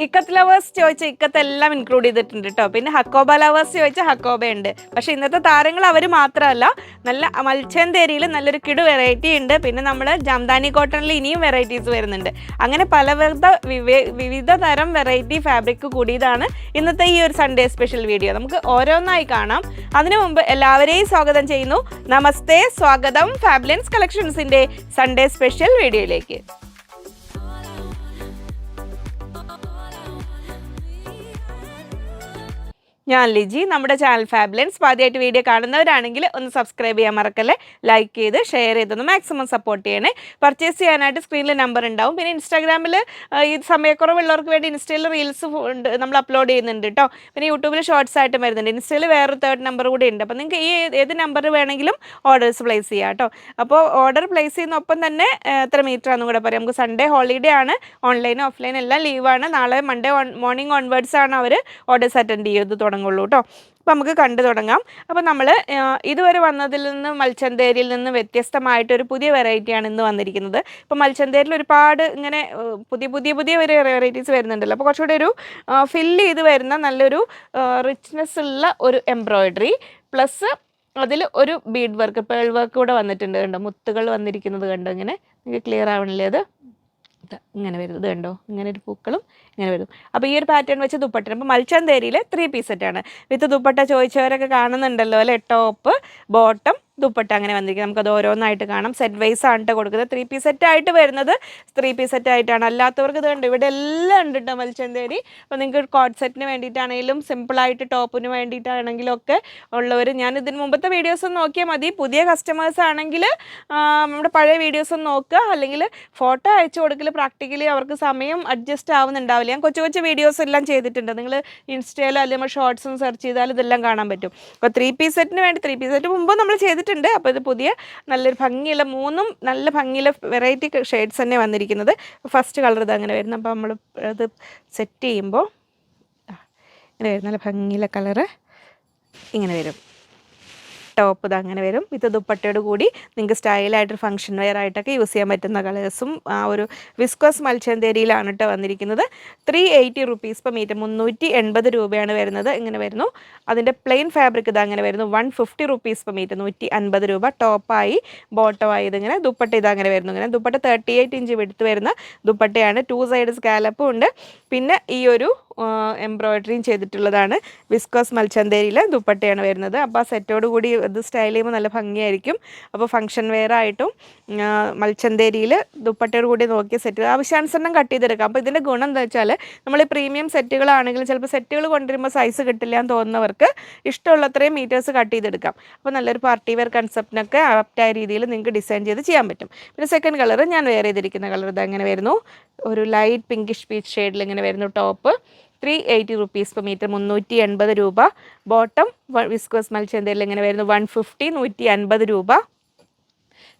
Ikat lovers ചോദിച്ചാൽ ഇക്കത്തെല്ലാം include ചെയ്തിട്ടുണ്ട് കേട്ടോ. പിന്നെ ഹക്കോബ ലവേഴ്സ് ചോദിച്ചാൽ ഹക്കോബ ഉണ്ട്. പക്ഷെ ഇന്നത്തെ താരങ്ങൾ അവർ മാത്രമല്ല, നല്ല മൽച്ചന്തേരിയിൽ നല്ലൊരു കിടു വെറൈറ്റി ഉണ്ട്. പിന്നെ നമ്മൾ ജംദാനി കോട്ടണിൽ ഇനിയും വെറൈറ്റീസ് വരുന്നുണ്ട്. അങ്ങനെ വിവിധ തരം വെറൈറ്റി ഫാബ്രിക് കൂടിയതാണ് ഇന്നത്തെ ഈ ഒരു സൺഡേ സ്പെഷ്യൽ വീഡിയോ. നമുക്ക് ഓരോന്നായി കാണാം. അതിനു മുമ്പ് എല്ലാവരെയും സ്വാഗതം ചെയ്യുന്നു. നമസ്തേ, സ്വാഗതം ഫാബ്ലൻസ് കളക്ഷൻസിൻ്റെ സൺഡേ സ്പെഷ്യൽ വീഡിയോയിലേക്ക്. ഞാൻ ലിജി. നമ്മുടെ ചാനൽ ഫാബ്ലൻസ് ആദ്യമായിട്ട് വീഡിയോ കാണുന്നവരാണെങ്കിൽ ഒന്ന് സബ്സ്ക്രൈബ് ചെയ്യാൻ മറക്കല്ലേ. ലൈക്ക് ചെയ്ത് ഷെയർ ചെയ്തൊന്ന് മാക്സിമം സപ്പോർട്ട് ചെയ്യണേ. പർച്ചേസ് ചെയ്യാനായിട്ട് സ്ക്രീനിൽ നമ്പർ ഉണ്ടാവും. പിന്നെ ഇൻസ്റ്റാഗ്രാമിൽ ഈ സമയക്കുറവുള്ളവർക്ക് വേണ്ടി ഇൻസ്റ്റയിൽ റീൽസ് നമ്മൾ അപ്ലോഡ് ചെയ്യുന്നുണ്ട് കേട്ടോ. പിന്നെ യൂട്യൂബിൽ ഷോർട്സ് ആയിട്ടും വരുന്നുണ്ട്. ഇൻസ്റ്റയിൽ വേറൊരു 3rd നമ്പർ കൂടി ഉണ്ട്. അപ്പോൾ നിങ്ങൾക്ക് ഏത് നമ്പർ വേണമെങ്കിലും ഓർഡേഴ്സ് പ്ലേസ് ചെയ്യാം കേട്ടോ. അപ്പോൾ ഓർഡർ പ്ലേസ് ചെയ്യുന്നൊപ്പം തന്നെ എത്ര മീറ്റർ ആണെന്നും കൂടെ പറയാം. നമുക്ക് സൺഡേ ഹോളിഡേ ആണ്. ഓൺലൈൻ ഓഫ്ലൈൻ എല്ലാം ലീവാണ്. നാളെ മൺഡേ മോർണിംഗ് ഓൺവേർഡ്സ് ആണ് അവർ ഓർഡേഴ്സ് അറ്റൻഡ് ചെയ്ത് തുടങ്ങുള്ളൂ കേട്ടോ. അപ്പോൾ നമുക്ക് കണ്ടു തുടങ്ങാം. അപ്പോൾ നമ്മൾ ഇതുവരെ വന്നതിൽ നിന്ന് മൽച്ചന്തേരിയിൽ നിന്ന് വ്യത്യസ്തമായിട്ടൊരു പുതിയ വെറൈറ്റിയാണ് ഇന്ന് വന്നിരിക്കുന്നത്. ഇപ്പോൾ മൽച്ചന്തേരിൽ ഒരുപാട് ഇങ്ങനെ പുതിയ വെറൈറ്റീസ് വരുന്നുണ്ടല്ലോ. അപ്പോൾ കുറച്ചുകൂടി ഒരു ഫില്ല് ചെയ്ത് വരുന്ന നല്ലൊരു റിച്ച്നെസ് ഉള്ള ഒരു എംബ്രോയിഡറി പ്ലസ് അതിൽ ഒരു ബീഡ് വർക്ക്, പേൾ വർക്ക് കൂടെ വന്നിട്ടുണ്ട്. കണ്ടോ, മുത്തുകൾ വന്നിരിക്കുന്നത് കണ്ടോ. ഇങ്ങനെ നിങ്ങൾക്ക് ക്ലിയർ ആവണില്ലേ? അത് ഇങ്ങനെ വരും. ഇത് കണ്ടോ, ഇങ്ങനെ ഒരു പൂക്കളും ഇങ്ങനെ വരും. അപ്പോൾ ഈ ഒരു പാറ്റേൺ വെച്ച് ദുപ്പട്ട. അപ്പോൾ മൽച്ചന്തേരിയിൽ 3 പീസ് സെറ്റാണ്. വിത്ത് ദുപ്പട്ട ചോദിച്ചവരൊക്കെ കാണുന്നുണ്ടല്ലോ അല്ലേ. ടോപ്പ്, ബോട്ടം, ദുപ്പട്ട അങ്ങനെ വന്നിരിക്കുന്നത്. നമുക്കത് ഓരോന്നായിട്ട് കാണാം. സെറ്റ് വൈസ് ആണ് കൊടുക്കുന്നത്. 3 പീസ് സെറ്റായിട്ട് വരുന്നത് 3 പീസ് സെറ്റായിട്ടാണ്. അല്ലാത്തവർക്ക് ഇത് കണ്ടു, ഇവിടെ എല്ലാം ഉണ്ട് കേട്ടോ മൽച്ചന്തേരി. അപ്പോൾ നിങ്ങൾക്ക് കോഡ് സെറ്റിന് വേണ്ടിയിട്ടാണെങ്കിലും സിമ്പിളായിട്ട് ടോപ്പിന് വേണ്ടിയിട്ടാണെങ്കിലും ഒക്കെ ഉള്ളവർ, ഞാൻ ഇതിന് മുമ്പത്തെ വീഡിയോസ് നോക്കിയാൽ മതി. പുതിയ കസ്റ്റമേഴ്സ് ആണെങ്കിൽ നമ്മുടെ പഴയ വീഡിയോസ് നോക്കുക. അല്ലെങ്കിൽ ഫോട്ടോ അയച്ചു കൊടുക്കൽ പ്രാക്ടിക്കലി അവർക്ക് സമയം അഡ്ജസ്റ്റ് ആവുന്നുണ്ടാവില്ല. ഞാൻ കൊച്ചു വീഡിയോസ് എല്ലാം ചെയ്തിട്ടുണ്ട്. നിങ്ങൾ ഇൻസ്റ്റയിലോ അല്ലെങ്കിൽ ഷോർട്സും സെർച്ച് ചെയ്താൽ ഇതെല്ലാം കാണാൻ പറ്റും. അപ്പോൾ 3 പീസ് സെറ്റിന് വേണ്ടി 3 പീസ് സെറ്റ് മുമ്പ് നമ്മൾ ചെയ്തിട്ടുണ്ട്. അപ്പോൾ ഇത് പുതിയ നല്ലൊരു ഭംഗിയുള്ള 3 നല്ല ഭംഗിയുള്ള വെറൈറ്റി ഷെയ്ഡ്സ് തന്നെ വന്നിരിക്കുന്നത്. ഫസ്റ്റ് കളർ ഇത് അങ്ങനെ വരുന്നു. അപ്പോൾ നമ്മൾ അത് സെറ്റ് ചെയ്യുമ്പോൾ ഇങ്ങനെ വരും. നല്ല ഭംഗിയുള്ള കളറ് ഇങ്ങനെ വരും. ടോപ്പ് ഇത് അങ്ങനെ വരും. വിത്ത് ദുപ്പട്ടയോട് കൂടി നിങ്ങൾക്ക് സ്റ്റൈലായിട്ട് ഫംഗ്ഷൻ വെയർ ആയിട്ടൊക്കെ യൂസ് ചെയ്യാൻ പറ്റുന്ന കളേഴ്സും ആ ഒരു വിസ്കോസ് മൽച്ചന്തേരിയിലാണ് കേട്ടോ വന്നിരിക്കുന്നത്. 380 റുപ്പീസ് പെർ മീറ്റർ, 380 രൂപയാണ് വരുന്നത്. ഇങ്ങനെ വരുന്നു. അതിൻ്റെ പ്ലെയിൻ ഫാബ്രിക് ഇത് അങ്ങനെ വരുന്നു. 150 റുപ്പീസ് പെർ മീറ്റർ, 150 രൂപ. ടോപ്പായി ബോട്ടമായി ഇതിങ്ങനെ. ദുപ്പട്ട ഇത് അങ്ങനെ വരുന്നു. ഇങ്ങനെ ദുപ്പട്ട 38 ഇഞ്ച് എടുത്ത് വരുന്ന ദുപ്പട്ടയാണ്. 2 സൈഡ് സ്കാലപ്പും ഉണ്ട്. പിന്നെ ഈ ഒരു എംബ്രോയിഡറിയും ചെയ്തിട്ടുള്ളതാണ്. വിസ്കോസ് മൽച്ചന്തേരിയിലെ ദുപ്പട്ടയാണ് വരുന്നത്. അപ്പോൾ ആ സെറ്റോട് കൂടി ഇത് സ്റ്റൈൽ ചെയ്യുമ്പോൾ നല്ല ഭംഗിയായിരിക്കും. അപ്പോൾ ഫംഗ്ഷൻ വെയർ ആയിട്ടും മൽച്ചന്തേരിയിൽ ദുപ്പട്ടയോട് കൂടി നോക്കിയ സെറ്റ് ആവശ്യാനുസരണം കട്ട് ചെയ്തെടുക്കാം. അപ്പോൾ ഇതിൻ്റെ ഗുണം എന്താ വെച്ചാൽ, നമ്മൾ പ്രീമിയം സെറ്റുകളാണെങ്കിലും ചിലപ്പോൾ സെറ്റുകൾ കൊണ്ടുവരുമ്പോൾ സൈസ് കിട്ടില്ല എന്ന് തോന്നുന്നവർക്ക് ഇഷ്ടമുള്ളത്രയും മീറ്റേഴ്സ് കട്ട് ചെയ്തെടുക്കാം. അപ്പോൾ നല്ലൊരു പാർട്ടി വെയർ കൺസെപ്റ്റിനൊക്കെ ആപ്റ്റായ രീതിയിൽ നിങ്ങൾക്ക് ഡിസൈൻ ചെയ്ത് ചെയ്യാൻ പറ്റും. പിന്നെ സെക്കൻഡ് കളർ ഞാൻ വെയർ ചെയ്തിരിക്കുന്ന കളർ ഇത് അങ്ങനെ വരുന്നു. ഒരു ലൈറ്റ് പിങ്കിഷ് പീച്ച് ഷെയ്ഡിൽ ഇങ്ങനെ വരുന്നു. ടോപ്പ് 380 റുപ്പീസ് പെർ മീറ്റർ, 380 രൂപ. ബോട്ടം വിസ്കോസ് മൽച്ചന്തേരിയിൽ ഇങ്ങനെ വരുന്നു. 150, 150 രൂപ.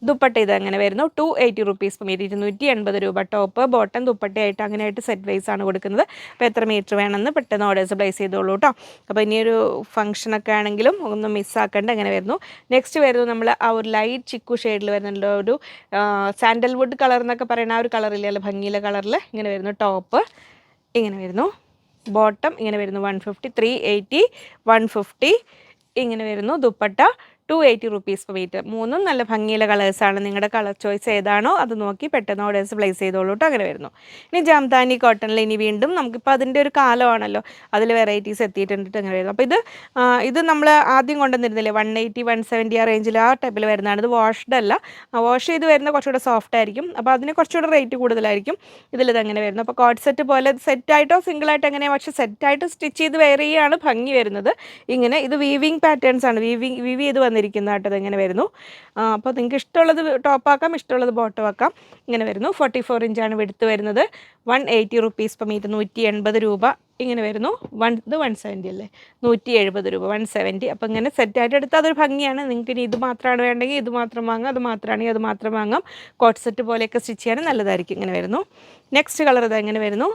ദുപ്പട്ട ഇത് അങ്ങനെ വരുന്നു. 280 റുപ്പീസ് പെർ മീറ്റർ, 280 രൂപ. ടോപ്പ്, ബോട്ടം, ദുപ്പട്ടയായിട്ട് അങ്ങനെയായിട്ട് സെറ്റ് വൈസ് ആണ് കൊടുക്കുന്നത്. അപ്പോൾ എത്ര മീറ്റർ വേണമെന്ന് പെട്ടെന്ന് ഓർഡേഴ്സ് പ്ലേസ് ചെയ്തോളൂ കേട്ടോ. അപ്പോൾ ഇനിയൊരു ഫംഗ്ഷനൊക്കെ ആണെങ്കിലും ഒന്നും മിസ്സാക്കേണ്ട അങ്ങനെ വരുന്നു. നെക്സ്റ്റ് വരുന്നു നമ്മൾ ആ ഒരു ലൈറ്റ് ചിക്കു ഷെയ്ഡിൽ വരുന്നുണ്ട്. ഒരു സാൻഡൽവുഡ് കളർ എന്നൊക്കെ പറയുന്ന ആ ഒരു കളറില്ല, അല്ല ഭംഗിയിലെ കളറിൽ ഇങ്ങനെ വരുന്നു. ടോപ്പ് ഇങ്ങനെ വരുന്നു. ബോട്ടം ഇങ്ങനെ വരുന്നു. 150, 380, 150 ഇങ്ങനെ വരുന്നു. Dupatta 280 rupees per metre. 3 നല്ല ഭംഗിയുള്ള കളേഴ്സാണ്. നിങ്ങളുടെ കളർ ചോയ്സ് ഏതാണോ അത് നോക്കി പെട്ടെന്ന് ഓർഡേഴ്സ് പ്ലേസ് ചെയ്തോളൂ കേട്ടോ. അങ്ങനെ വരുന്നു. ഇനി ജംദാനി കോട്ടണിൽ ഇനി വീണ്ടും നമുക്കിപ്പോൾ അതിൻ്റെ ഒരു കാലമാണല്ലോ, അതിൽ വെറൈറ്റീസ് എത്തിയിട്ടുണ്ട്. അങ്ങനെ വരുന്നു. അപ്പോൾ ഇത് നമ്മൾ ആദ്യം കൊണ്ടുവന്നിരുന്നില്ലേ 180, 170 ആ റേഞ്ചിൽ ആ ടൈപ്പിൽ വരുന്നതാണ്. ഇത് വാഷ്ഡ് അല്ല. വാഷ് ചെയ്ത് വരുന്ന കുറച്ചുകൂടെ സോഫ്റ്റ് ആയിരിക്കും. അപ്പോൾ അതിന് കുറച്ചുകൂടെ റേറ്റ് കൂടുതലായിരിക്കും. ഇതിലിത് അങ്ങനെ വരുന്നു. അപ്പോൾ കോട്ട് സെറ്റ് പോലെ സെറ്റായിട്ടോ സിംഗിളായിട്ടോ എങ്ങനെയാണ്, പക്ഷേ സെറ്റായിട്ട് സ്റ്റിച്ച് ചെയ്ത് വെയർ ചെയ്യുകയാണ് ഭംഗി വരുന്നത്. ഇങ്ങനെ ഇത് വീവിങ് പാറ്റേൺസ് ആണ്. വീവ് ചെയ്ത് വന്നിരിക്കുന്നത് കേട്ടോ. ഇതെങ്ങനെ വരുന്നു. അപ്പോൾ നിങ്ങൾക്ക് ഇഷ്ടമുള്ളത് ടോപ്പാക്കാം, ഇഷ്ടമുള്ളത് ബോട്ടം ആക്കാം. ഇങ്ങനെ വരുന്നു. 44 ഇഞ്ചാണ് വെടുത്ത് വരുന്നത്. 180 റുപ്പീസ് പെർ മീറ്റർ, 180 രൂപ. ഇങ്ങനെ വരുന്നു. ഇത് 170 അല്ലേ, 170 രൂപ, 170. അപ്പോൾ ഇങ്ങനെ സെറ്റായിട്ട് എടുത്താൽ അതൊരു ഭംഗിയാണ്. നിങ്ങൾക്ക് ഇനി ഇത് മാത്രമാണ് വേണ്ടെങ്കിൽ ഇത് മാത്രം വാങ്ങാം, അത് മാത്രമാണെങ്കിൽ അത് മാത്രം വാങ്ങാം. കോട്ട് സെറ്റ് പോലെയൊക്കെ സ്റ്റിച്ച് ചെയ്യാൻ നല്ലതായിരിക്കും. ഇങ്ങനെ വരുന്നു. നെക്സ്റ്റ് കളർ ഇത് എങ്ങനെ വരുന്നു.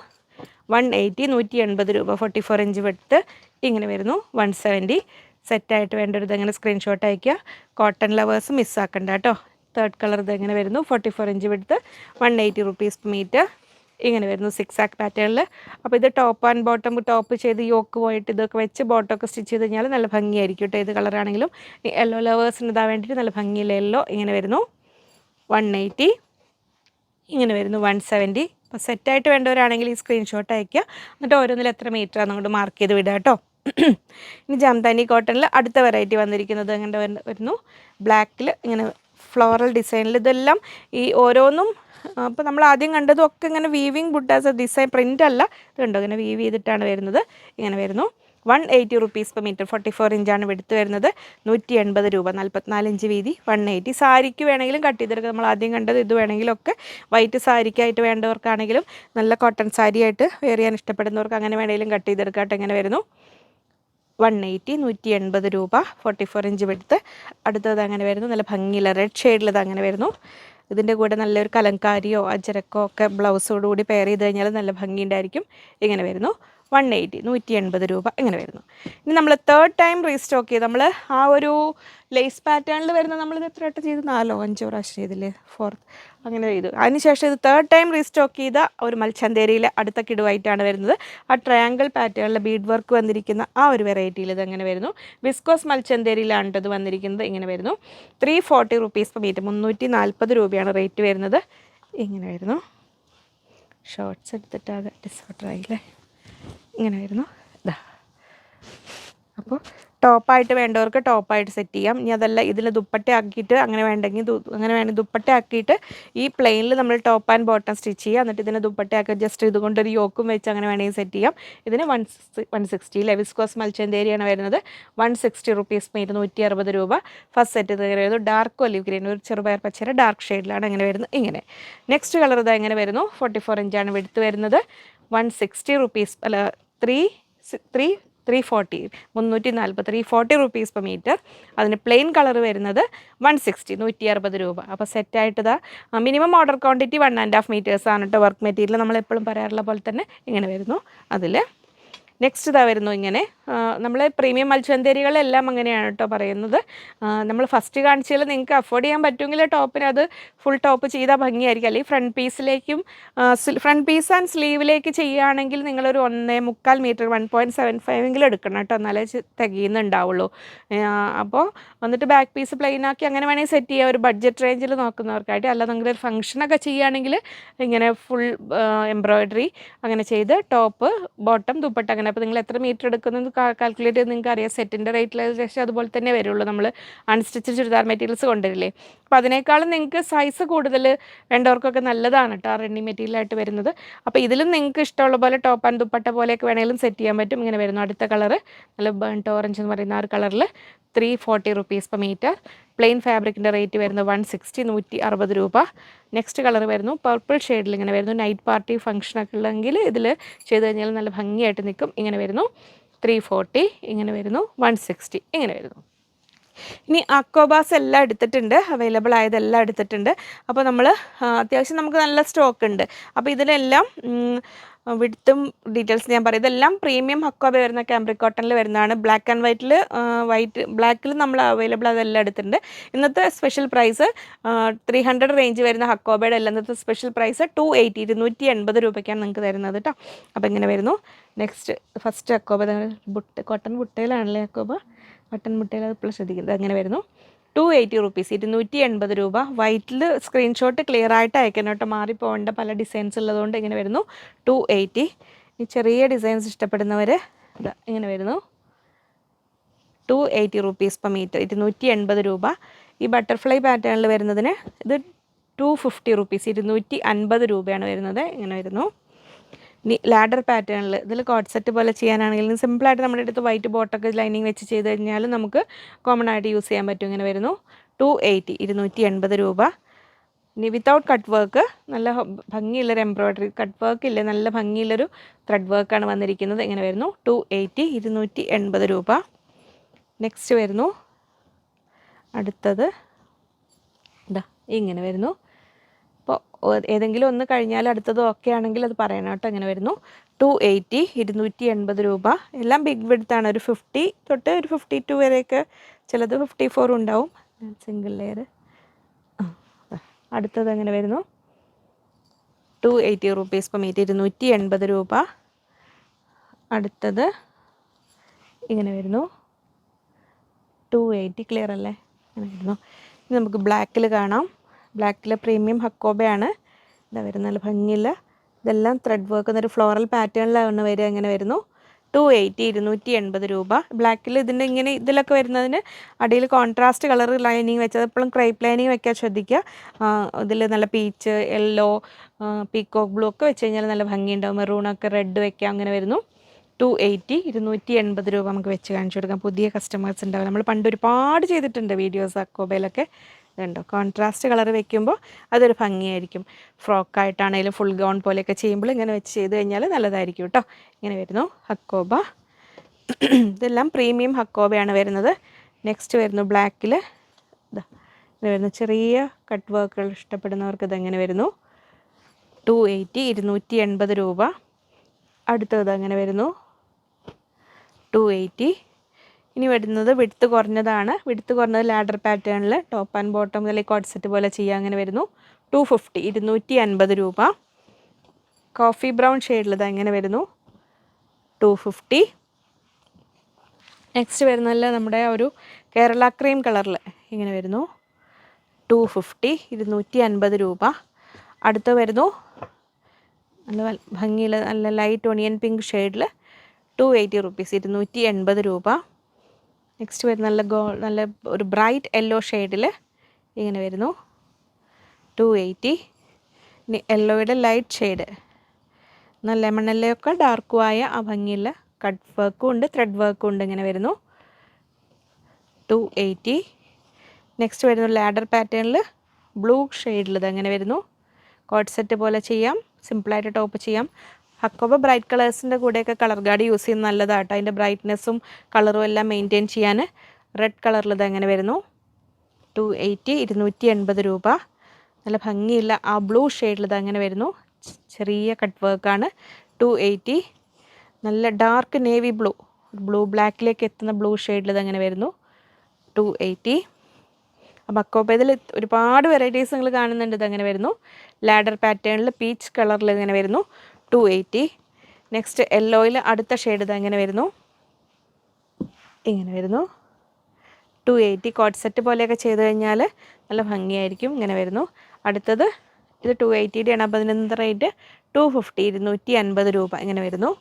180, 180 രൂപ. 44 ഇഞ്ച് വെടുത്ത് ഇങ്ങനെ വരുന്നു. 170. സെറ്റായിട്ട് വേണ്ടൊരു ഇതെങ്ങനെ സ്ക്രീൻഷോട്ട് അയയ്ക്കുക. കോട്ടൺ ലവേഴ്സ് മിസ്സാക്കണ്ട കേട്ടോ. തേർഡ് കളർ ഇതെങ്ങനെ വരുന്നു. 44 ഇഞ്ച് വെടുത്ത്, 180 റുപ്പീസ് പെർ മീറ്റർ. ഇങ്ങനെ വരുന്നു സിക്സാക്ക് പാറ്റേണിൽ. അപ്പോൾ ഇത് ടോപ്പ് ആൻഡ് ബോട്ടം ടോപ്പ് ചെയ്ത് യോക്ക് പോയിട്ട് ഇതൊക്കെ വെച്ച് ബോട്ടമൊക്കെ സ്റ്റിച്ച് ചെയ്ത് കഴിഞ്ഞാൽ നല്ല ഭംഗിയായിരിക്കും കേട്ടോ. ഏത് കളറാണെങ്കിലും യെല്ലോ ലവേഴ്സിന് ഇതാൻ വേണ്ടിയിട്ട് നല്ല ഭംഗിയില്ല യെല്ലോ. ഇങ്ങനെ വരുന്നു 180. ഇങ്ങനെ വരുന്നു 170. അപ്പോൾ സെറ്റായിട്ട് വേണ്ടവരാണെങ്കിൽ ഈ സ്ക്രീൻഷോട്ട് അയയ്ക്കുക. എന്നിട്ട് ഓരോന്നിൽ എത്ര മീറ്ററാണെന്ന് അങ്ങോട്ട് മാർക്ക് ചെയ്ത് വിടുക കേട്ടോ. ഇനി ജംതാനി കോട്ടണിൽ അടുത്ത വെറൈറ്റി വന്നിരിക്കുന്നത് അങ്ങനെ വരുന്നു ബ്ലാക്കിൽ ഇങ്ങനെ ഫ്ലോറൽ ഡിസൈനിൽ. ഇതെല്ലാം ഈ ഓരോന്നും അപ്പോൾ നമ്മൾ ആദ്യം കണ്ടതും ഒക്കെ ഇങ്ങനെ വീവിങ് ബുട്ടാസ് ഡിസൈൻ പ്രിൻ്റ് അല്ല. ഇത് കണ്ടോ ഇങ്ങനെ വീവ് ചെയ്തിട്ടാണ് വരുന്നത്. ഇങ്ങനെ വരുന്നു 180 റുപ്പീസ് പെർ മീറ്റർ. 44 ഇഞ്ചാണ് വെടുത്ത് വരുന്നത്. 180 രൂപ. 44 ഇഞ്ച് വീതി 180. സാരിക്ക് വേണമെങ്കിലും കട്ട് ചെയ്തെടുക്കുക. നമ്മൾ ആദ്യം കണ്ടത് ഇത് വേണമെങ്കിലും ഒക്കെ വൈറ്റ് സാരിക്കായിട്ട് വേണ്ടവർക്കാണെങ്കിലും നല്ല കോട്ടൺ സാരിയായിട്ട് വെയർ ചെയ്യാൻ ഇഷ്ടപ്പെടുന്നവർക്ക് അങ്ങനെ വേണമെങ്കിലും കട്ട് ചെയ്തെടുക്കാട്ട്. എങ്ങനെ വരുന്നു 180 180 രൂപ. 44 ഇഞ്ച് വെടുത്ത്. അടുത്തത് അങ്ങനെ വരുന്നു നല്ല ഭംഗിയില്ല റെഡ് ഷെയ്ഡിൽ ഇത് അങ്ങനെ വരുന്നു. ഇതിൻ്റെ കൂടെ നല്ലൊരു കലങ്കാരിയോ അജരക്കോ ഒക്കെ ബ്ലൗസോടുകൂടി പെയർ ചെയ്ത് കഴിഞ്ഞാൽ നല്ല ഭംഗിയുണ്ടായിരിക്കും. ഇങ്ങനെ വരുന്നു 180 180 രൂപ. ഇങ്ങനെ വരുന്നു. ഇനി നമ്മൾ തേർഡ് ടൈം റീസ്റ്റോക്ക് ചെയ്ത് നമ്മൾ ആ ഒരു ലേസ് പാറ്റേണിൽ വരുന്ന നമ്മളിത് എത്ര വട്ടം ചെയ്ത് 4 5 പ്രാവശ്യം ചെയ്തില്ലേ, 4th അങ്ങനെ ചെയ്തു. അതിനുശേഷം ഇത് തേർഡ് ടൈം റീസ്റ്റോക്ക് ചെയ്ത ഒരു മൽച്ചന്തേരിയിലെ അടുത്ത കിടുവായിട്ടാണ് വരുന്നത്. ആ ട്രയാങ്കിൾ പാറ്റേണിൽ ബീഡ് വർക്ക് വന്നിരിക്കുന്ന ആ ഒരു വെറൈറ്റിയിൽ ഇത് അങ്ങനെ വരുന്നു. വിസ്കോസ് മൽച്ചന്തേരിയിലാണ് ഇത് വന്നിരിക്കുന്നത്. ഇങ്ങനെ വരുന്നു 340 റുപ്പീസ് പെർ മീറ്റർ. 340 രൂപയാണ് റേറ്റ് വരുന്നത്. ഇങ്ങനെ വരുന്നു. ഷോർട്ട്സ് എടുത്തിട്ടാകെ ഡിസോർഡറായില്ലേ. ഇങ്ങനെ വരുന്നു ഇതാ. അപ്പോൾ ടോപ്പായിട്ട് വേണ്ടവർക്ക് ടോപ്പായിട്ട് സെറ്റ് ചെയ്യാം. ഇനി അതല്ല ഇതിൽ ദുപ്പട്ട ആക്കിയിട്ട് അങ്ങനെ വേണമെങ്കിൽ ദുപ്പട്ട ആക്കിയിട്ട് ഈ പ്ലെയിനിൽ നമ്മൾ ടോപ്പ് ആൻഡ് ബോട്ടം സ്റ്റിച്ച് ചെയ്യുക. എന്നിട്ട് ഇതിന് ദുപ്പട്ട ആക്കി ജസ്റ്റ് ഇതുകൊണ്ടൊരു യോക്കും വെച്ച് അങ്ങനെ വേണമെങ്കിൽ സെറ്റ് ചെയ്യാം. ഇതിന് 160 വിസ്കോസ് മൽച്ചന്തേരിയാണ് വരുന്നത്. 160 റുപ്പീസ് മീറ്റർ. 160 രൂപ. ഫസ്റ്റ് സെറ്റ് ഇത് വരുന്നു ഡാർക്ക് ഒലിവ് ഗ്രീൻ ഒരു ചെറുപയർ പച്ചര ഡാർക്ക് ഷെയ്ഡിലാണ് അങ്ങനെ വരുന്നത്. ഇങ്ങനെ നെക്സ്റ്റ് കളർ ഇതാ എങ്ങനെ വരുന്നു 44 ഇഞ്ചാണ് വെടുത്ത് വരുന്നത്. 160 റുപ്പീസ് അല്ല 340 340 റുപ്പീസ് പെർ മീറ്റർ. അതിന് പ്ലെയിൻ കളർ വരുന്നത് 160 160 രൂപ. അപ്പോൾ സെറ്റായിട്ട് ഇതാ മിനിമം ഓർഡർ ക്വാണ്ടിറ്റി 1.5 മീറ്റേഴ്സ് ആണ് കേട്ടോ. വർക്ക് മെറ്റീരിയൽ നമ്മൾ എപ്പോഴും പറയാറുള്ള പോലെ തന്നെ ഇങ്ങനെ വരുന്നു. അതിൽ നെക്സ്റ്റ് ഇതാ വരുന്നു ഇങ്ങനെ നമ്മൾ പ്രീമിയം മൽച്ചന്തേരികളെല്ലാം അങ്ങനെയാണ് കേട്ടോ പറയുന്നത്. നമ്മൾ ഫസ്റ്റ് കാണിച്ചാൽ നിങ്ങൾക്ക് അഫോർഡ് ചെയ്യാൻ പറ്റുമെങ്കിൽ ടോപ്പിന് അത് ഫുൾ ടോപ്പ് ചെയ്താൽ ഭംഗിയായിരിക്കും. അല്ലെങ്കിൽ ഫ്രണ്ട് പീസിലേക്കും ഫ്രണ്ട് പീസ് ആൻഡ് സ്ലീവിലേക്ക് ചെയ്യുകയാണെങ്കിൽ നിങ്ങളൊരു 1.25 മീറ്റർ 1.75 എടുക്കണം കേട്ടോ. എന്നാലേ തികയുന്നുണ്ടാവുള്ളൂ. അപ്പോൾ വന്നിട്ട് ബാക്ക് പീസ് പ്ലെയിൻ ആക്കി അങ്ങനെ വേണമെങ്കിൽ സെറ്റ് ചെയ്യുക ഒരു ബഡ്ജറ്റ് റേഞ്ചിൽ നോക്കുന്നവർക്കായിട്ട്. അല്ല നിങ്ങളൊരു ഫംഗ്ഷനൊക്കെ ചെയ്യുകയാണെങ്കിൽ ഇങ്ങനെ ഫുൾ എംബ്രോയ്ഡറി അങ്ങനെ ചെയ്ത് ടോപ്പ് ബോട്ടം ദുപ്പട്ട അങ്ങനെ. അപ്പോൾ നിങ്ങൾ എത്ര മീറ്റർ എടുക്കുന്നത് കാൽക്കുലേറ്റ് ചെയ്ത് നിങ്ങൾക്ക് അറിയാം. സെറ്റിൻ്റെ റേറ്റിൽ ശേഷം അതുപോലെ തന്നെ വരുള്ളൂ. നമ്മൾ അൺസ്റ്റിച്ച് ചുരിദാർ മെറ്റീരിയൽസ് കൊണ്ടുവരില്ലേ. അപ്പോൾ അതിനേക്കാളും നിങ്ങൾക്ക് സൈസ് കൂടുതൽ വേണ്ടവർക്കൊക്കെ നല്ലതാണ് കേട്ടോ റണ്ണിങ് മെറ്റീരിയലായിട്ട് വരുന്നത്. അപ്പോൾ ഇതിലും നിങ്ങൾക്ക് ഇഷ്ടമുള്ള പോലെ ടോപ്പ് ആൻഡ് ദുപ്പട്ട പോലെയൊക്കെ വേണമെങ്കിലും സെറ്റ് ചെയ്യാൻ പറ്റും. ഇങ്ങനെ വരുന്നു അടുത്ത കളറ് നല്ല ബേൺട്ട് ഓറഞ്ച് എന്ന് പറയുന്ന ആ ഒരു കളറിൽ 340 റുപ്പീസ് പെർ മീറ്റർ. പ്ലെയിൻ ഫാബ്രിക്കിൻ്റെ റേറ്റ് വരുന്നത് 160 160 രൂപ. നെക്സ്റ്റ് കളർ വരുന്നു പർപ്പിൾ ഷെയ്ഡിൽ ഇങ്ങനെ വരുന്നു. നൈറ്റ് പാർട്ടി ഫംഗ്ഷനൊക്കെ ഉള്ളെങ്കിൽ ഇതിൽ ചെയ്ത് കഴിഞ്ഞാൽ നല്ല ഭംഗിയായിട്ട് നിൽക്കും. ഇങ്ങനെ വരുന്നു 340. ഇങ്ങനെ വരുന്നു 160. ഇങ്ങനെ വരുന്നു. ഇനി അക്കോബാസ് എല്ലാം എടുത്തിട്ടുണ്ട്. അവൈലബിൾ ആയതെല്ലാം എടുത്തിട്ടുണ്ട്. അപ്പോൾ നമ്മൾ അത്യാവശ്യം നമുക്ക് നല്ല സ്റ്റോക്ക് ഉണ്ട്. അപ്പോൾ ഇതിലെല്ലാം വിടുത്തും ഡീറ്റെയിൽസ് ഞാൻ പറയും. ഇതെല്ലാം പ്രീമിയം ഹക്കോബ വരുന്ന കാംബ്രിക് കോട്ടണിൽ വരുന്നതാണ്. ബ്ലാക്ക് ആൻഡ് ബ്ലാക്കിൽ നമ്മൾ അവൈലബിൾ അതെല്ലാം എടുത്തിട്ടുണ്ട്. ഇന്നത്തെ സ്പെഷ്യൽ പ്രൈസ് 300 റേഞ്ച് വരുന്ന ഹക്കോബയുടെ എല്ലാം ഇന്നത്തെ സ്പെഷ്യൽ പ്രൈസ് 280 280 രൂപയ്ക്കാണ് നിങ്ങൾക്ക് തരുന്നത് കേട്ടോ. അപ്പോൾ ഇങ്ങനെ വരുന്നു. നെക്സ്റ്റ് ഫസ്റ്റ് ഹക്കോബ കോട്ടൺ ബുട്ടയിലാണല്ലേ ഹക്കോബ. കോട്ടൺ ബുട്ടയിൽ അത് ഇപ്പോൾ ശ്രദ്ധിക്കുന്നത്. അങ്ങനെ വരുന്നു 280 റുപ്പീസ് 280 രൂപ. വൈറ്റിൽ സ്ക്രീൻഷോട്ട് ക്ലിയർ ആയിട്ട് അയക്കണം കേട്ടോ. മാറിപ്പോകേണ്ട പല ഡിസൈൻസ് ഉള്ളതുകൊണ്ട് ഇങ്ങനെ വരുന്നു 280. ഈ ചെറിയ ഡിസൈൻസ് ഇഷ്ടപ്പെടുന്നവർ ഇതാ ഇങ്ങനെ വരുന്നു 280 റുപ്പീസ് പെർ മീറ്റർ. 280 രൂപ. ഈ ബട്ടർഫ്ലൈ പാറ്റേണിൽ വരുന്നതിന് ഇത് 250 റുപ്പീസ് 250 രൂപയാണ് വരുന്നത്. ഇങ്ങനെ വരുന്നു. ഇനി ലാഡർ പാറ്റേണിൽ ഇതിൽ കോട്ട് സെറ്റ് പോലെ ചെയ്യാനാണെങ്കിലും സിമ്പിളായിട്ട് നമ്മുടെ അടുത്ത് വൈറ്റ് ബോട്ടൊക്കെ ലൈനിങ് വെച്ച് ചെയ്ത് കഴിഞ്ഞാൽ നമുക്ക് കോമൺ ആയിട്ട് യൂസ് ചെയ്യാൻ പറ്റും. ഇങ്ങനെ വരുന്നു 280 280 രൂപ. ഇനി വിത്തൗട്ട് കട്ട് വർക്ക് നല്ല ഭംഗിയുള്ളൊരു എംബ്രോയ്ഡറി കട്ട് വർക്ക് ഇല്ലേ നല്ല ഭംഗിയുള്ളൊരു ത്രെഡ് വർക്കാണ് വന്നിരിക്കുന്നത്. ഇങ്ങനെ വരുന്നു 280 280 രൂപ. നെക്സ്റ്റ് വരുന്നു അടുത്തത് ഇതാ ഇങ്ങനെ വരുന്നു. അപ്പോൾ ഏതെങ്കിലും ഒന്ന് കഴിഞ്ഞാൽ അടുത്തത് ഓക്കെ ആണെങ്കിൽ അത് പറയണം കേട്ടോ. ഇങ്ങനെ വരുന്നു 280 280 രൂപ. എല്ലാം ബിഗ് വിഡ്ത്താണ്. ഒരു 50 തൊട്ട് ഒരു 52 വരെയൊക്കെ, ചിലത് 54 ഉണ്ടാവും സിംഗിൾ ലെയർ. അടുത്തത് അങ്ങനെ വരുന്നു 280 rupees per meter, 280 രൂപ. അടുത്തത് ഇങ്ങനെ വരുന്നു, 280. ക്ലിയർ അല്ലേ? ഇങ്ങനെ വരുന്നു. ഇത് നമുക്ക് ബ്ലാക്കിൽ കാണാം. ബ്ലാക്കിൽ പ്രീമിയം ഹക്കോബയാണ്. ഇതാ വരുന്ന നല്ല ഭംഗിയില്ല. ഇതെല്ലാം ത്രെഡ് വർക്ക് എന്നൊരു ഫ്ലോറൽ പാറ്റേണിലാണ് വരിക. ഇങ്ങനെ വരുന്നു. 280, 280 രൂപ. ബ്ലാക്കിൽ ഇതിൻ്റെ ഇങ്ങനെ ഇതിലൊക്കെ വരുന്നതിന് അടിയിൽ കോൺട്രാസ്റ്റ് കളർ ലൈനിങ് വെച്ചത്, എപ്പോഴും ക്രൈപ്പ് ലൈനിങ് വെക്കാൻ ശ്രദ്ധിക്കുക. ഇതിൽ നല്ല പീച്ച്, യെല്ലോ, പീക്കോക്ക് ബ്ലൂ ഒക്കെ വെച്ച് കഴിഞ്ഞാൽ നല്ല ഭംഗിയുണ്ടാവും. മെറൂണൊക്കെ റെഡ് വെക്കാം. അങ്ങനെ വരുന്നു. 280, 280 രൂപ. നമുക്ക് വെച്ച് കാണിച്ചു കൊടുക്കാം. പുതിയ കസ്റ്റമേഴ്സ് ഉണ്ടാവും. നമ്മൾ പണ്ട് ഒരുപാട് ചെയ്തിട്ടുണ്ട് വീഡിയോസ് അക്കോബയിലൊക്കെ. ഇതുണ്ടോ, കോൺട്രാസ്റ്റ് കളർ വെക്കുമ്പോൾ അതൊരു ഭംഗിയായിരിക്കും. ഫ്രോക്കായിട്ടാണെങ്കിലും ഫുൾ ഗൗൺ പോലെയൊക്കെ ചെയ്യുമ്പോൾ ഇങ്ങനെ വെച്ച് ചെയ്ത് കഴിഞ്ഞാൽ നല്ലതായിരിക്കും കേട്ടോ. ഇങ്ങനെ വരുന്നു ഹക്കോബ. ഇതെല്ലാം പ്രീമിയം ഹക്കോബയാണ് വരുന്നത്. നെക്സ്റ്റ് വരുന്നു ബ്ലാക്കിൽ. ഇതാ ഇങ്ങനെ വരുന്നു. ചെറിയ കട്ട് വർക്കുകൾ ഇഷ്ടപ്പെടുന്നവർക്ക് ഇതെങ്ങനെ വരുന്നു. 280, 280 രൂപ. അടുത്തത് അങ്ങനെ വരുന്നു 280. ഇനി വരുന്നത് വിഡ്ത്ത് കുറഞ്ഞതാണ്. വിഡ്ത്ത് കുറഞ്ഞത് ലാഡർ പാറ്റേണിൽ ടോപ്പ് ആൻഡ് ബോട്ടം അല്ലെങ്കിൽ കോട്ട് സെറ്റ് പോലെ ചെയ്യുക. അങ്ങനെ വരുന്നു. 250, 250 രൂപ. കോഫി ബ്രൗൺ ഷെയ്ഡിൽ അങ്ങനെ വരുന്നു. 250. നെക്സ്റ്റ് വരുന്നതല്ല നമ്മുടെ ഒരു കേരള ക്രീം കളറിൽ ഇങ്ങനെ വരുന്നു. 250, 250 രൂപ. അടുത്ത് വരുന്നു നല്ല ഭംഗിയിൽ നല്ല ലൈറ്റ് ഒണിയൻ പിങ്ക് ഷെയ്ഡിൽ 280 റുപ്പീസ്, 280 രൂപ. നെക്സ്റ്റ് വരുന്ന നല്ല ഒരു ബ്രൈറ്റ് യെല്ലോ ഷെയ്ഡിൽ ഇങ്ങനെ വരുന്നു. 280. ഇനി യെല്ലോയുടെ ലൈറ്റ് ഷെയ്ഡ്, നല്ല ലെമൺ യെല്ലോയൊക്കെ ഡാർക്കുമായ ആ ഭംഗിയുള്ള കട്ട് വർക്കും ഉണ്ട്, ത്രെഡ് വർക്കും ഉണ്ട്. ഇങ്ങനെ വരുന്നു. 280. നെക്സ്റ്റ് വരുന്നു ലാഡർ പാറ്റേണിൽ ബ്ലൂ ഷെയ്ഡിൽ ഇതങ്ങനെ വരുന്നു. കോട്ട് സെറ്റ് പോലെ ചെയ്യാം, സിമ്പിളായിട്ട് ടോപ്പ് ചെയ്യാം. ഹക്കോബ ബ്രൈറ്റ് കളേഴ്സിൻ്റെ കൂടെയൊക്കെ കളർ ഗാർഡ് യൂസ് ചെയ്യുന്നത് നല്ലതാട്ടോ. അതിൻ്റെ ബ്രൈറ്റ്നെസ്സും കളറും എല്ലാം മെയിൻറ്റെയിൻ ചെയ്യാൻ. റെഡ് കളറിൽ ഇതങ്ങനെ വരുന്നു. 280, 280 രൂപ. നല്ല ഭംഗിയില്ല ആ ബ്ലൂ ഷെയ്ഡിൽ ഇതങ്ങനെ വരുന്നു. ചെറിയ കട്ട് വർക്കാണ്. 280. നല്ല ഡാർക്ക് നേവി ബ്ലൂ ബ്ലാക്കിലേക്ക് എത്തുന്ന ബ്ലൂ ഷെയ്ഡിൽ ഇതങ്ങനെ വരുന്നു. 280. അപ്പോൾ അക്കോബയിൽ ഒരുപാട് വെറൈറ്റീസ് നിങ്ങൾ കാണുന്നുണ്ട്. ഇതങ്ങനെ വരുന്നു. ലാഡർ പാറ്റേണിൽ പീച്ച് കളറിൽ ഇങ്ങനെ വരുന്നു. 280. നെക്സ്റ്റ് യെല്ലോയിൽ അടുത്ത ഷെയ്ഡ് ഇതങ്ങനെ വരുന്നു. ഇങ്ങനെ വരുന്നു. 280. കോട്ട് സെറ്റ് പോലെയൊക്കെ ചെയ്ത് കഴിഞ്ഞാൽ നല്ല ഭംഗിയായിരിക്കും. ഇങ്ങനെ വരുന്നു. അടുത്തത് ഇത് 280 ആണ്. അപ്പോൾ അതിൻ്റെ റേറ്റ് 250, 250 രൂപ. ഇങ്ങനെ വരുന്നു.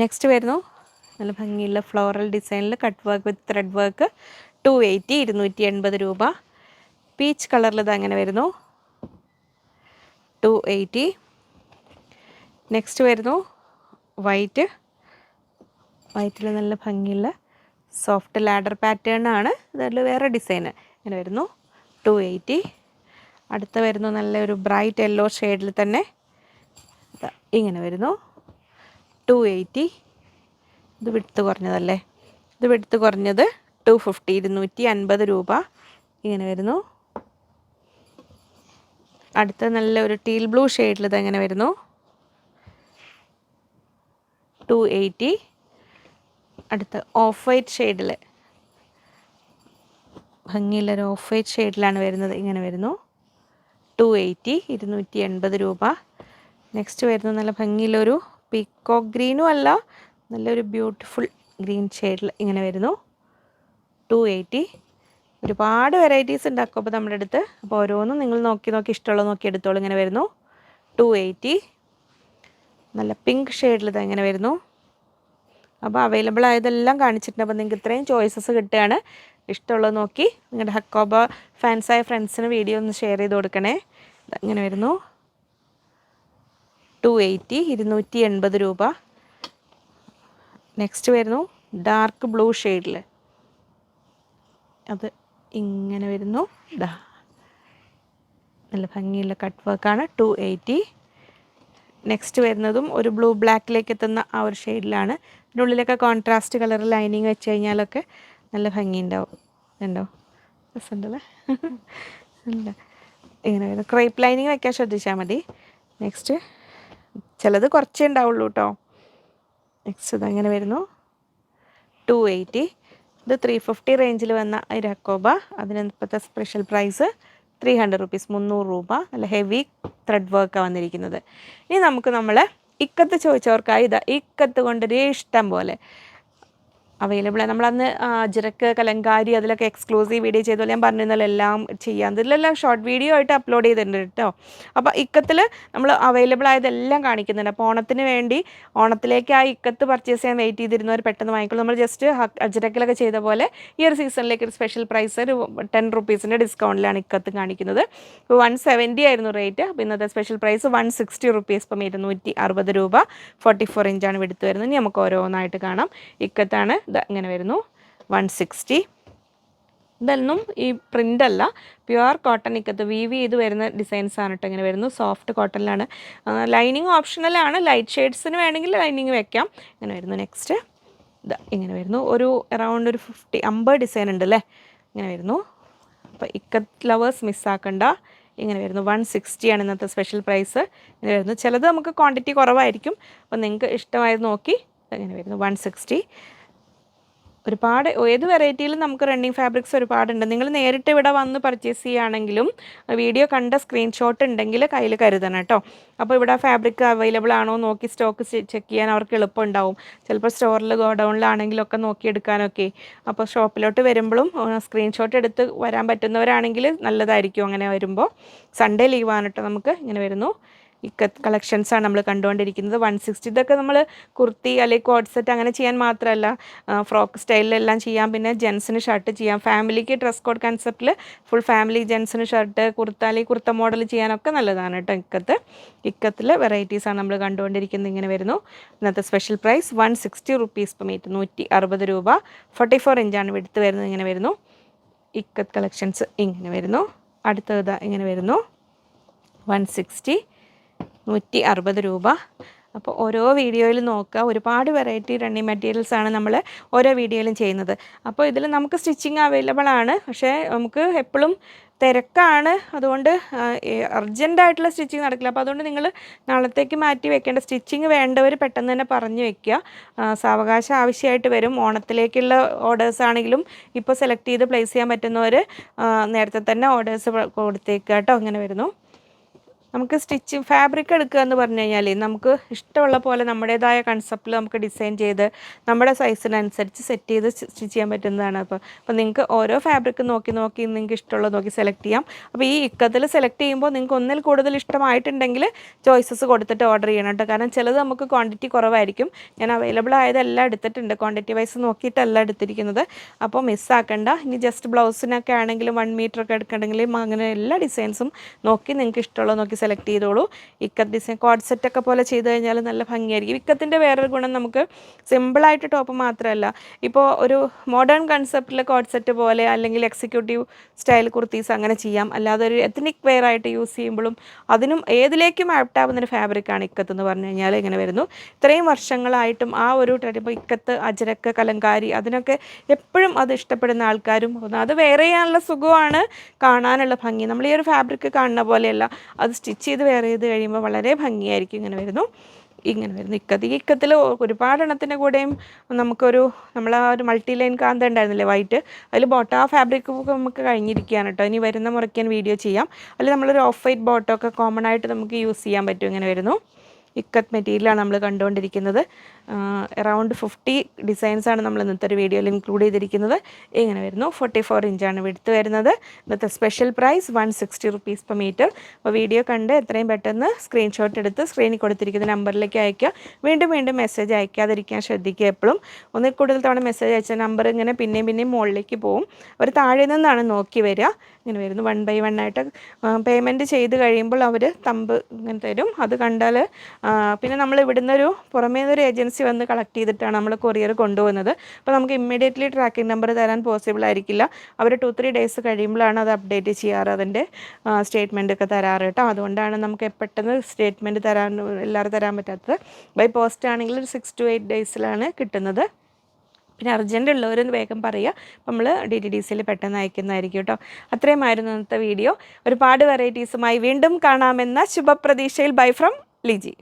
നെക്സ്റ്റ് വരുന്നു നല്ല ഭംഗിയുള്ള ഫ്ലോറൽ ഡിസൈനിൽ cut work with thread work 280, 280 രൂപ. പീച്ച് കളറിൽ ഇത് അങ്ങനെ വരുന്നു. 280. നെക്സ്റ്റ് വരുന്നു വൈറ്റിൽ നല്ല ഭംഗിയുള്ള സോഫ്റ്റ് ലാഡർ പാറ്റേൺ ആണ്. ഇതിൽ വേറെ ഡിസൈന് ഇങ്ങനെ വരുന്നു. 280. അടുത്ത വരുന്നു നല്ലൊരു ബ്രൈറ്റ് യെല്ലോ ഷെയ്ഡിൽ തന്നെ ഇങ്ങനെ വരുന്നു. 280. ഇത് വിഡ്ത്ത് കുറഞ്ഞതല്ലേ? ഇത് വിഡ്ത്ത് കുറഞ്ഞത് 250, 250 രൂപ. ഇങ്ങനെ വരുന്നു. അടുത്ത നല്ലൊരു ടീൽ ബ്ലൂ ഷെയ്ഡിൽ ഇതെങ്ങനെ വരുന്നു. 280. അടുത്ത ഓഫ് വൈറ്റ് ഷെയ്ഡിൽ ഭംഗിയുള്ളൊരു ഓഫ് വൈറ്റ് ഷെയ്ഡിലാണ് വരുന്നത്. ഇങ്ങനെ വരുന്നു. 280, 280 രൂപ. നെക്സ്റ്റ് വരുന്നു നല്ല ഭംഗിയുള്ളൊരു പീക്കോക്ക് ഗ്രീനും അല്ല, നല്ലൊരു ബ്യൂട്ടിഫുൾ ഗ്രീൻ ഷെയ്ഡിൽ ഇങ്ങനെ വരുന്നു. 280. ഒരുപാട് വെറൈറ്റീസ് ഉണ്ടാക്കും അപ്പോൾ നമ്മുടെ അടുത്ത്. അപ്പോൾ ഓരോന്നും നിങ്ങൾ നോക്കി ഇഷ്ടമുള്ളത് നോക്കി എടുത്തോളൂ. ഇങ്ങനെ വരുന്നു. 280. നല്ല പിങ്ക് ഷെയ്ഡിൽ ഇത് ഇങ്ങനെ വരുന്നു. അപ്പോൾ അവൈലബിൾ ആയതെല്ലാം കാണിച്ചിട്ടുണ്ട്. അപ്പോൾ നിങ്ങൾക്ക് ഇത്രയും ചോയ്സസ് കിട്ടുകയാണ്. ഇഷ്ടമുള്ളത് നോക്കി നിങ്ങളുടെ ഹക്കോബ ഫാൻസായ ഫ്രണ്ട്സിന് വീഡിയോ ഒന്ന് ഷെയർ ചെയ്ത് കൊടുക്കണേ. ഇങ്ങനെ വരുന്നു. 280, 280 രൂപ. നെക്സ്റ്റ് വരുന്നു ഡാർക്ക് ബ്ലൂ ഷെയ്ഡിൽ അത് ഇങ്ങനെ വരുന്നു. നല്ല ഭംഗിയുള്ള കട്ട് വർക്കാണ്. 280. നെക്സ്റ്റ് വരുന്നതും ഒരു ബ്ലൂ ബ്ലാക്കിലേക്ക് എത്തുന്ന ആ ഒരു ഷെയ്ഡിലാണ്. ഇതിനുള്ളിലൊക്കെ കോൺട്രാസ്റ്റ് കളർ ലൈനിങ് വെച്ച് കഴിഞ്ഞാലൊക്കെ നല്ല ഭംഗിയുണ്ടാവും. ഉണ്ടോ? രസമുണ്ടല്ലേ? അല്ല ഇങ്ങനെ വരുന്നു. ക്രൈപ്പ് ലൈനിങ് വെക്കാൻ ശ്രദ്ധിച്ചാൽ മതി. നെക്സ്റ്റ് ചിലത് കുറച്ചേ ഉണ്ടാവുള്ളൂ കേട്ടോ. നെക്സ്റ്റ് ഇതങ്ങനെ വരുന്നു. 280. ഇത് 350 റേഞ്ചിൽ വന്ന ഒരു ഹക്കോബ. അതിന് ഇപ്പോഴത്തെ സ്പെഷ്യൽ പ്രൈസ് 300 റുപ്പീസ്, 300 രൂപ. നല്ല ഹെവി ത്രെഡ് വർക്കാണ് വന്നിരിക്കുന്നത്. ഇനി നമുക്ക് നമ്മൾ ഇക്കത്ത് ചോദിച്ചവർക്കായി ഇതാ ഇക്കത്ത് കൊണ്ടൊരു ഇഷ്ടം പോലെ അവൈലബിൾ ആണ്. നമ്മളന്ന് അജ്രക്ക്, കലങ്കാരി അതിലൊക്കെ എക്സ്ക്ലൂസീവ് വീഡിയോ ചെയ്തപോലെ ഞാൻ പറഞ്ഞിരുന്നല്ലോ എല്ലാം ചെയ്യാം. ഇതിലെല്ലാം ഷോർട്ട് വീഡിയോ ആയിട്ട് അപ്ലോഡ് ചെയ്തിട്ടുണ്ട് കേട്ടോ. അപ്പോൾ ഇക്കത്തിൽ നമ്മൾ അവൈലബിൾ ആയതെല്ലാം കാണിക്കുന്നുണ്ട്. അപ്പോൾ ഓണത്തിന് വേണ്ടി ഓണത്തിലേക്ക് ആ ഇക്കത്ത് പർച്ചേസ് ചെയ്യാൻ വെയിറ്റ് ചെയ്തിരുന്നവർ പെട്ടെന്ന് വാങ്ങിക്കുള്ളൂ. നമ്മൾ ജസ്റ്റ് അജ്രക്കിലൊക്കെ ചെയ്ത പോലെ ഈ ഒരു സീസണിലേക്ക് ഒരു സ്പെഷ്യൽ പ്രൈസ് ഒരു 10 റുപ്പീസിൻ്റെ ഡിസ്കൗണ്ടിലാണ് ഇക്കത്ത് കാണിക്കുന്നത്. ഇപ്പോൾ 170 ആയിരുന്നു റേറ്റ്. അപ്പോൾ ഇന്നത്തെ സ്പെഷ്യൽ പ്രൈസ് 160 റുപ്പീസ്, ഇപ്പം 260 രൂപ. 44 ഇഞ്ചാണ് എടുത്തു വരുന്നത്. ഇനി നമുക്ക് ഓരോന്നായിട്ട് കാണാം. ഇക്കത്താണ് ഇങ്ങനെ വരുന്നു 160. ഇതൊന്നും ഈ പ്രിൻ്റ് അല്ല, പ്യുവർ കോട്ടൺ ഇക്കത്ത് വീവ് ചെയ്ത് വരുന്ന ഡിസൈൻസ് ആണ് കേട്ടോ. ഇങ്ങനെ വരുന്നു, സോഫ്റ്റ് കോട്ടണിലാണ്. ലൈനിങ് ഓപ്ഷണലാണ്, ലൈറ്റ് ഷെയ്ഡ്സിന് വേണമെങ്കിൽ ലൈനിങ് വെക്കാം. ഇങ്ങനെ വരുന്നു. നെക്സ്റ്റ് ഇങ്ങനെ വരുന്നു, ഒരു അറൗണ്ട് ഒരു 50 ഡിസൈൻ ഉണ്ട് അല്ലേ. ഇങ്ങനെ വരുന്നു. അപ്പോൾ ഇക്കത്ത് ലവേഴ്സ് മിസ്സാക്കണ്ട. ഇങ്ങനെ വരുന്നു 160 ആണ് ഇന്നത്തെ സ്പെഷ്യൽ പ്രൈസ്. ഇങ്ങനെ വരുന്നു. ചിലത് നമുക്ക് ക്വാണ്ടിറ്റി കുറവായിരിക്കും, അപ്പോൾ നിങ്ങൾക്ക് ഇഷ്ടമായത് നോക്കി. ഇങ്ങനെ വരുന്നു 160. ഒരുപാട് ഏത് വെറൈറ്റിയിലും നമുക്ക് റണ്ണിങ് ഫാബ്രിക്സ് ഒരുപാടുണ്ട്. നിങ്ങൾ നേരിട്ട് ഇവിടെ വന്ന് പർച്ചേസ് ചെയ്യുകയാണെങ്കിലും വീഡിയോ കണ്ട സ്ക്രീൻഷോട്ട് ഉണ്ടെങ്കിൽ കയ്യിൽ കരുതണം കേട്ടോ. അപ്പോൾ ഇവിടെ ഫാബ്രിക് അവൈലബിൾ ആണോ നോക്കി സ്റ്റോക്ക് ചെക്ക് ചെയ്യാൻ അവർക്ക് എളുപ്പമുണ്ടാവും. ചിലപ്പോൾ സ്റ്റോറിൽ ഗോഡൗണിലാണെങ്കിലൊക്കെ നോക്കിയെടുക്കാനൊക്കെ. അപ്പോൾ ഷോപ്പിലോട്ട് വരുമ്പോഴും സ്ക്രീൻഷോട്ട് എടുത്ത് വരാൻ പറ്റുന്നവരാണെങ്കിൽ നല്ലതായിരിക്കും. അങ്ങനെ വരുമ്പോൾ സൺഡേ ലീവാണ് കേട്ടോ. നമുക്ക് ഇങ്ങനെ വരുന്നു. ഇക്കത്ത് കളക്ഷൻസാണ് നമ്മൾ കണ്ടുകൊണ്ടിരിക്കുന്നത്. 160. ഇതൊക്കെ നമ്മൾ കുർത്തി അല്ലെങ്കിൽ കോഡ് സെറ്റ് അങ്ങനെ ചെയ്യാൻ മാത്രമല്ല, ഫ്രോക്ക് സ്റ്റൈലിലെല്ലാം ചെയ്യാം. പിന്നെ ജെൻസിന് ഷർട്ട് ചെയ്യാം. ഫാമിലിക്ക് ഡ്രസ് കോഡ് കൺസെപ്റ്റിൽ ഫുൾ ഫാമിലി ജെൻസിന് ഷർട്ട്, കുർത്ത അല്ലെങ്കിൽ കുർത്ത മോഡൽ ചെയ്യാനൊക്കെ നല്ലതാണ് കേട്ടോ. ഇക്കത്തിൽ വെറൈറ്റീസാണ് നമ്മൾ കണ്ടുകൊണ്ടിരിക്കുന്നത്. ഇങ്ങനെ വരുന്നു. ഇന്നത്തെ special price 160 rupees per metre, 160 രൂപ. 44 ഇഞ്ചാണ് വിടുത്ത് വരുന്നത്. ഇങ്ങനെ വരുന്നു ഇക്കത്ത് കളക്ഷൻസ്. ഇങ്ങനെ വരുന്നു. അടുത്തത് ഇങ്ങനെ വരുന്നു 160, 160 രൂപ. അപ്പോൾ ഓരോ വീഡിയോയിൽ നോക്കുക, ഒരുപാട് വെറൈറ്റി റണ്ണിങ് മെറ്റീരിയൽസാണ് നമ്മൾ ഓരോ വീഡിയോയിലും ചെയ്യുന്നത്. അപ്പോൾ ഇതിൽ നമുക്ക് സ്റ്റിച്ചിങ് അവൈലബിൾ ആണ്, പക്ഷേ നമുക്ക് എപ്പോഴും തിരക്കാണ്. അതുകൊണ്ട് അർജൻറ്റായിട്ടുള്ള സ്റ്റിച്ചിങ് നടക്കില്ല. അപ്പോൾ അതുകൊണ്ട് നിങ്ങൾ നാളത്തേക്ക് മാറ്റി വെക്കേണ്ട സ്റ്റിച്ചിങ് വേണ്ടവർ പെട്ടെന്ന് തന്നെ പറഞ്ഞു വെക്കുക. സാവകാശം ആവശ്യമായിട്ട് വരും. ഓണത്തിലേക്കുള്ള ഓർഡേഴ്സ് ആണെങ്കിലും ഇപ്പോൾ സെലക്ട് ചെയ്ത് പ്ലേസ് ചെയ്യാൻ പറ്റുന്നവർ നേരത്തെ തന്നെ ഓർഡേഴ്സ് കൊടുത്തേക്കുക കേട്ടോ. അങ്ങനെ വരുന്നു. നമുക്ക് സ്റ്റിച്ചിങ് ഫാബ്രിക് എടുക്കുക എന്ന് പറഞ്ഞു കഴിഞ്ഞാൽ നമുക്ക് ഇഷ്ടമുള്ള പോലെ നമ്മുടേതായ കൺസെപ്റ്റിൽ നമുക്ക് ഡിസൈൻ ചെയ്ത് നമ്മുടെ സൈസിനനുസരിച്ച് സെറ്റ് ചെയ്ത് സ്റ്റിച്ച് ചെയ്യാൻ പറ്റുന്നതാണ്. അപ്പോൾ നിങ്ങൾക്ക് ഓരോ ഫാബ്രിക് നോക്കി നിങ്ങൾക്ക് ഇഷ്ടമുള്ളത് നോക്കി സെലക്ട് ചെയ്യാം. അപ്പോൾ ഈ ഇക്കത്തിൽ സെലക്ട് ചെയ്യുമ്പോൾ നിങ്ങൾക്ക് ഒന്നിൽ കൂടുതൽ ഇഷ്ടമായിട്ടുണ്ടെങ്കിൽ ചോയ്സസ് കൊടുത്തിട്ട് ഓർഡർ ചെയ്യണം കേട്ടോ. കാരണം ചിലത് നമുക്ക് ക്വാണ്ടിറ്റി കുറവായിരിക്കും. ഞാൻ അവൈലബിൾ ആയതെല്ലാം എടുത്തിട്ടുണ്ട്, ക്വാണ്ടിറ്റി വൈസ് നോക്കിയിട്ടല്ല എടുത്തിരിക്കുന്നത്. അപ്പോൾ മിസ്സാക്കണ്ട. ഇനി ജസ്റ്റ് ബ്ലൗസിനൊക്കെ ആണെങ്കിലും 1 മീറ്റർ ഒക്കെ എടുക്കണമെങ്കിലും അങ്ങനെ എല്ലാ ഡിസൈൻസും നോക്കി നിങ്ങൾക്ക് ഇഷ്ടമുള്ളത് നോക്കി സെലക്ട് ചെയ്തോളൂ. ഇക്കത്ത് ഡിസൈൻ കോഡ് സെറ്റൊക്കെ പോലെ ചെയ്ത് കഴിഞ്ഞാൽ നല്ല ഭംഗിയായിരിക്കും. ഇക്കത്തിൻ്റെ വേറൊരു ഗുണം നമുക്ക് സിമ്പിളായിട്ട് ടോപ്പ് മാത്രമല്ല, ഇപ്പോൾ ഒരു മോഡേൺ കൺസെപ്റ്റിലെ കോഡ് സെറ്റ് പോലെ അല്ലെങ്കിൽ എക്സിക്യൂട്ടീവ് സ്റ്റൈൽ കുർത്തീസ് അങ്ങനെ ചെയ്യാം. അല്ലാതെ ഒരു എത്നിക് വെയർ ആയിട്ട് യൂസ് ചെയ്യുമ്പോഴും അതിനും ഏതിലേക്കും ആപ്റ്റ് ആവുന്നൊരു ഫാബ്രിക്കാണ് ഇക്കത്ത് എന്ന് പറഞ്ഞു കഴിഞ്ഞാൽ. ഇങ്ങനെ വരുന്നു. ഇത്രയും വർഷങ്ങളായിട്ടും ആ ഒരു ഇപ്പോൾ ഇക്കത്ത്, അജ്രക്ക്, കലങ്കാരി അതിനൊക്കെ എപ്പോഴും അത് ഇഷ്ടപ്പെടുന്ന ആൾക്കാരും അത് വെയർ ചെയ്യാനുള്ള സുഖമാണ്, കാണാനുള്ള ഭംഗി. നമ്മൾ ഈ ഒരു ഫാബ്രിക് കാണുന്ന പോലെയല്ല, അത് സ്റ്റിച്ച് ചെയ്ത് വെയർ ചെയ്ത് കഴിയുമ്പോൾ വളരെ ഭംഗിയായിരിക്കും. ഇങ്ങനെ വരുന്നു. ഇക്കത്തിൽ ഒരുപാട് എണ്ണത്തിൻ്റെ കൂടെയും നമ്മൾ ആ ഒരു മൾട്ടി ലൈൻ കാന്ത ഉണ്ടായിരുന്നില്ലേ വൈറ്റ്, അതിൽ ബോട്ട ഫാബ്രിക് നമുക്ക് കഴിഞ്ഞിരിക്കുകയാണ് കേട്ടോ. ഇനി വരുന്ന മുറയ്ക്കാൻ വീഡിയോ ചെയ്യാം. അതിൽ നമ്മളൊരു ഓഫ് വൈറ്റ് ബോട്ടമൊക്കെ കോമൺ ആയിട്ട് നമുക്ക് യൂസ് ചെയ്യാൻ പറ്റും. ഇങ്ങനെ വരുന്നു. ഇക്കത്ത് മെറ്റീരിയലാണ് നമ്മൾ കണ്ടുകൊണ്ടിരിക്കുന്നത്. അറൗണ്ട് 50 ഡിസൈൻസാണ് നമ്മൾ ഇന്നത്തെ ഒരു വീഡിയോയിൽ ഇൻക്ലൂഡ് ചെയ്തിരിക്കുന്നത്. ഇങ്ങനെ വരുന്നു. 44 ഇഞ്ചാണ് വിടുത്ത് വരുന്നത്. ഇന്നത്തെ special price 160 rupees per metre. അപ്പോൾ വീഡിയോ കണ്ട് എത്രയും പെട്ടെന്ന് സ്ക്രീൻഷോട്ട് എടുത്ത് സ്ക്രീനിൽ കൊടുത്തിരിക്കുന്ന നമ്പറിലേക്ക് അയയ്ക്കുക. വീണ്ടും മെസ്സേജ് അയക്കാതിരിക്കാൻ ശ്രദ്ധിക്കുക. എപ്പോഴും ഒന്നിൽ കൂടുതൽ തവണ മെസ്സേജ് അയച്ച നമ്പർ ഇങ്ങനെ പിന്നെയും മുകളിലേക്ക് പോകും. അവർ താഴെ നിന്നാണ് നോക്കി വരിക. ഇങ്ങനെ വരുന്നു. 1 by 1 ആയിട്ട് പേയ്മെൻറ്റ് ചെയ്ത് കഴിയുമ്പോൾ അവർ തമ്പ് ഇങ്ങനെ തരും. അത് കണ്ടാൽ പിന്നെ നമ്മൾ ഇവിടുന്ന് പുറമേ നിന്നൊരു ഏജൻസി വന്ന് കളക്ട് ചെയ്തിട്ടാണ് നമ്മൾ കൊറിയർ കൊണ്ടുപോകുന്നത്. അപ്പോൾ നമുക്ക് ഇമ്മീഡിയറ്റ്ലി ട്രാക്കിംഗ് നമ്പർ തരാൻ പോസിബിൾ ആയിരിക്കില്ല. അവർ 2-3 ഡേയ്സ് കഴിയുമ്പോഴാണ് അത് അപ്ഡേറ്റ് ചെയ്യാറ്, അതിൻ്റെ സ്റ്റേറ്റ്മെൻ്റ് ഒക്കെ തരാറ് കേട്ടോ. അതുകൊണ്ടാണ് നമുക്ക് പെട്ടെന്ന് സ്റ്റേറ്റ്മെൻറ്റ് എല്ലാവരും തരാൻ പറ്റാത്തത്. ബൈ പോസ്റ്റ് ആണെങ്കിൽ ഒരു 6 to 8 ഡേയ്സിലാണ് കിട്ടുന്നത്. പിന്നെ അർജൻറ്റ് ഉള്ളവർ വേഗം പറയുക. അപ്പോൾ നമ്മൾ DTDCയിൽ പെട്ടെന്ന് അയക്കുന്നതായിരിക്കും കേട്ടോ. അത്രയുമായിരുന്നു ഇന്നത്തെ വീഡിയോ. ഒരുപാട് വെറൈറ്റീസുമായി വീണ്ടും കാണാമെന്ന ശുഭപ്രതീക്ഷയിൽ. Bye from Liji.